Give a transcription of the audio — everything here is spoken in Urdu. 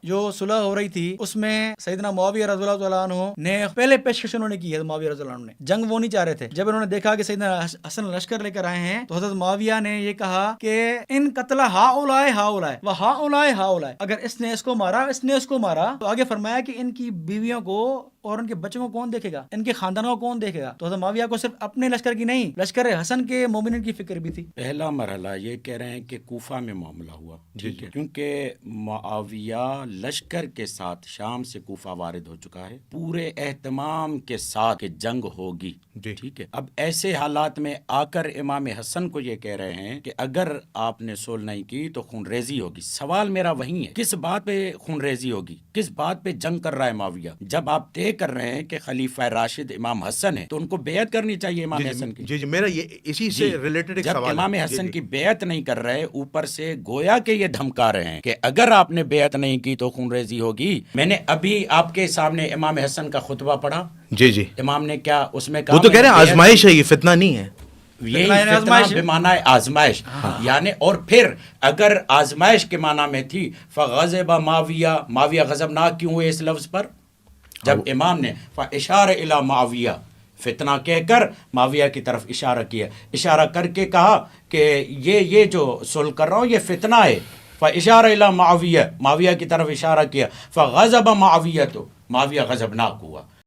جو صلح ہو رہی تھی اس میں سیدنا معاویہ رضی اللہ تعالیٰ عنہ نے پہلے پیشکش انہوں نے کی ہے. معاویہ رضی اللہ عنہ نے جنگ وہ نہیں چاہ رہے تھے. جب انہوں نے دیکھا کہ سیدنا حسن لشکر لے کر آئے ہیں تو حضرت معاویہ نے یہ کہا کہ ان قتل ہاؤلائے و ہاؤلائے، اگر اس نے اس کو مارا اس نے اس کو مارا، تو آگے فرمایا کہ ان کی بیویوں کو اور ان کے بچوں کو کون دیکھے گا، ان کے خاندانوں کو کون دیکھے گا. تو حضرت معاویہ کو صرف اپنے لشکر کی نہیں، لشکر حسن کے مومنین کی فکر بھی تھی. پہلا مرحلہ یہ کہہ رہے ہیں کہ کوفہ میں معاملہ ہوا، ٹھیک ہے، کیونکہ معاویہ لشکر کے ساتھ شام سے کوفہ وارد ہو چکا ہے پورے اہتمام کے ساتھ کہ جنگ ہوگی، ٹھیک ہے. اب ایسے حالات میں آ کر امام حسن کو یہ کہہ رہے ہیں کہ اگر آپ نے صلح نہیں کی تو خون ریزی ہوگی. سوال میرا وہی ہے، کس بات پہ خون ریزی ہوگی، کس بات پہ جنگ کر رہا ہے معاویہ؟ جب آپ طے کر رہے ہیں کہ خلیفہ راشد امام حسن ہے تو ان کو بیعت کرنی چاہیے امام حسن کی. جی میرا یہ اسی سے ریلیٹڈ ایک جب سوال ہے. امام حسن کی بیعت نہیں کر رہے، اوپر سے گویا کہ یہ دھمکا رہے ہیں کہ اگر آپ نے بیعت نہیں کی تو خون ریزی ہوگی. میں نے ابھی آپ کے سامنے امام حسن کا خطبہ پڑھا. جی امام نے کیا اس میں کہا؟ وہ تو کہہ رہے ہیں آزمائش ہے، یہ فتنہ نہیں ہے. یہی فتنہ بمعنی آزمائش، یعنی اور پھر اگر آزمائش کے معنی میں تھی فغضب معاویہ غضبناک کیوں ہوئے اس لفظ پر؟ جب امام نے فاشار الی معاویہ فتنہ کہہ کر معاویہ کی طرف اشارہ کیا، اشارہ کر کے کہا کہ یہ جو صلح کر رہا ہوں یہ فتنہ ہے. فاشار الی معاویہ، معاویہ کی طرف اشارہ کیا. فغضب معاویہ، تو معاویہ غضبناک ہوا.